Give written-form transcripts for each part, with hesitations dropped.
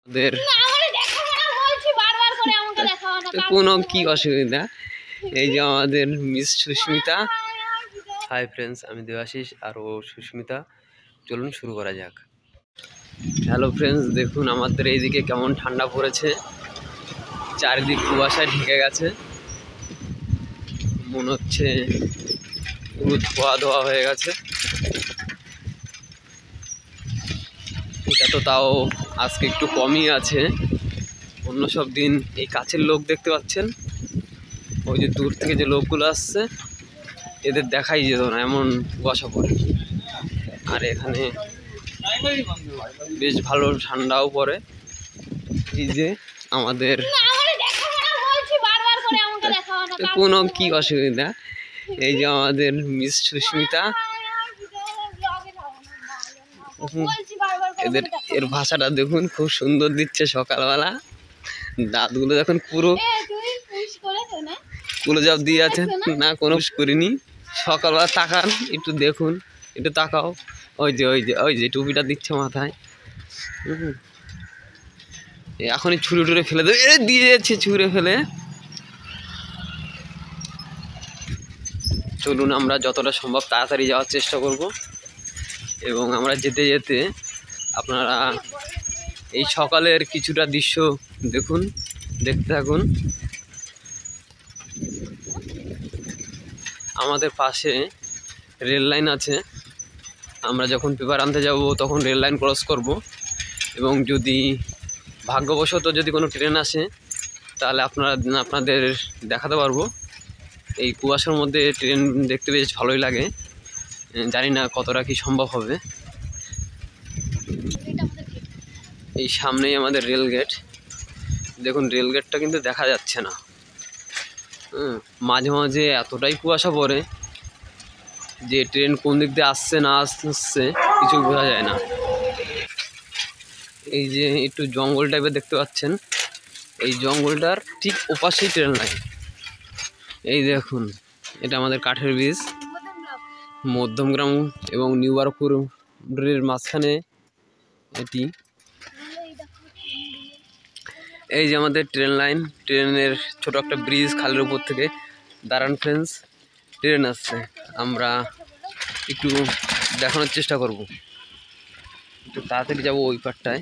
ওদের কোনো কি অসুবিধা। এই যে আমাদের মিস সুস্মিতা। হাই ফ্রেন্ডস, আমি দেবাশিস আর ও সুস্মিতা। চলুন শুরু করা যাক। হ্যালো ফ্রেন্ডস, দেখুন আমাদের এইদিকে কেমন ঠান্ডা পড়েছে। চারিদিক কুয়াশায় ঢেকে গেছে, মনে হচ্ছে পুরো ধোয়া ধোয়া হয়ে গেছে। এটা তো তাও আজকে একটু কমই আছে, অন্য সব দিন এই কাছের লোক দেখতে পাচ্ছেন, ওই যে দূর থেকে যে লোকগুলো আসছে এদের দেখাই যেত না, এমন কুয়াশা পড়ে। আর এখানে বেশ ভালো ঠান্ডাও পড়ে। এই যে আমাদের কোনো কি অসুবিধা। এই যে আমাদের মিস সুস্মিতা। এর ভাষাটা দেখুন, খুব সুন্দর দিচ্ছে সকালবেলা। দাঁতগুলো দেখুন পুরো ক্লোজআপ দিয়ে আছে। না, কোনো করিনি। সকালবেলা তাকান, একটু দেখুন, একটু তাকাও। ওই যে ওই যে ওই যে টুপিটা দিচ্ছে মাথায়। এখনই ছুঁড়ে টুড়ে ফেলে দেবে, দিয়ে যাচ্ছে ছুঁড়ে ফেলে। চলুন আমরা যতটা সম্ভব তাড়াতাড়ি যাওয়ার চেষ্টা করব, এবং আমরা যেতে যেতে আপনারা এই সকালের কিছুটা দৃশ্য দেখুন, দেখতে থাকুন। আমাদের পাশে রেল লাইন আছে। আমরা যখন পেপার আনতে যাব তখন রেল লাইন ক্রস করব, এবং যদি ভাগ্যবশত যদি কোনো ট্রেন আসে তাহলে আপনাদের দেখাতে পারবো। এই কুয়াশার মধ্যে ট্রেন দেখতে বেশ ভালোই লাগে, জানি না কতটা কি সম্ভব হবে। এই সামনেই আমাদের রেল গেট। দেখুন রেল গেটটা কিন্তু দেখা যাচ্ছে না। মাঝে মাঝে এতটাই কুয়াশা পড়ে যে ট্রেন কোন দিক দিয়ে আসছে না আসছে কিছু বোঝা যায় না। এই যে একটু জঙ্গল টাইপের দেখতে পাচ্ছেন, এই জঙ্গলটার ঠিক ওপাশেই ট্রেন লাইন। এই দেখুন, এটা আমাদের কাঠের ব্রিজ, মধ্যমগ্রাম এবং নিউ বারকপুরের মাঝখানে এটি। এই যে আমাদের ট্রেন লাইন, ট্রেনের ছোট একটা ব্রিজ, খালের উপর থেকে। দাঁড়ান ফ্রেন্ডস, ট্রেন আসছে, আমরা একটু দেখানোর চেষ্টা করব। একটু তাড়াতাড়ি যাবো ওই পারটায়।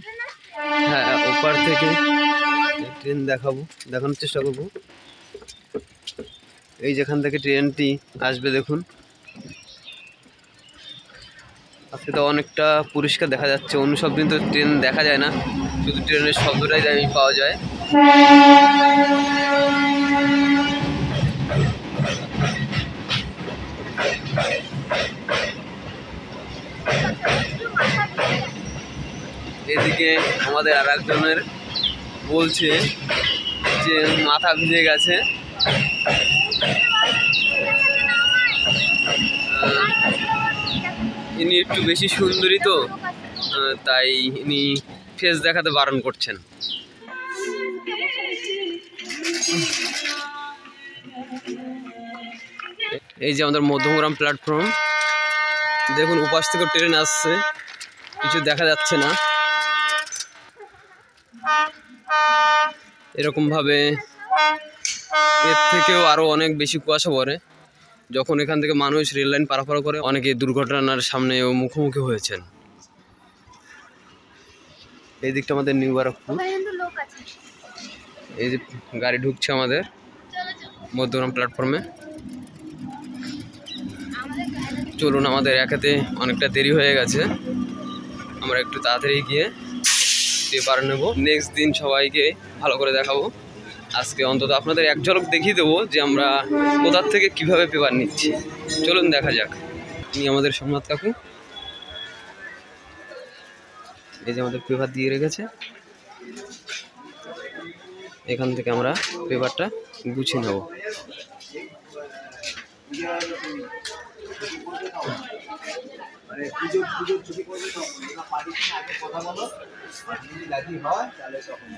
হ্যাঁ, ওপার থেকে ট্রেন দেখানোর চেষ্টা করব। এই যেখান থেকে ট্রেনটি আসবে দেখুন, আজকে তো অনেকটা পরিষ্কার দেখা যাচ্ছে। অন্য সব দিন তো ট্রেন দেখা যায় না, শুধু ট্রেনের শব্দটাই পাওয়া যায়। এদিকে আমাদের আর একজনের বলছে যে মাথা ভিজে গেছে। ইনি একটু বেশি সুন্দরী তো, তাই ইনি ফেস দেখাতে বারণ করছেন। এই যে আমাদের মধ্যমগ্রাম প্ল্যাটফর্ম, দেখুন উপাস থেকে ট্রেন আসছে, কিছু দেখা যাচ্ছে না। এরকম ভাবে এর থেকেও আরো অনেক বেশি কুয়াশা পড়ে যখন এখান থেকে মানুষ রেল লাইন পারাপার করে। অনেকে দুর্ঘটনার সামনে মুখোমুখি হয়েছেন। এই দিকটা আমাদের নিউ বারকপুর। এই যে গাড়ি ঢুকছে আমাদের মধ্যগ্রাম প্ল্যাটফর্মে। চলুন, আমাদের একাতে অনেকটা দেরি হয়ে গেছে, আমরা একটু তাড়াতাড়ি গিয়ে পেপার নেব। নেক্সট দিন সবাইকে ভালো করে দেখাবো। আজকে অন্তত আপনাদের এক ঝলক দেখিয়ে দেবো যে আমরা কোথার থেকে কিভাবে পেপার নিচ্ছি। চলুন দেখা যাক। ইনি আমাদের সোমনাথ কাকু। এই যে আমাদের পেপার দিয়ে রেখেছে, এখান থেকে আমরা পেপারটা গুছিয়ে নেব। ছবি করবে তখন, পার্টির আগে কথা বলো, যদি রাজি হয় তাহলে তখন।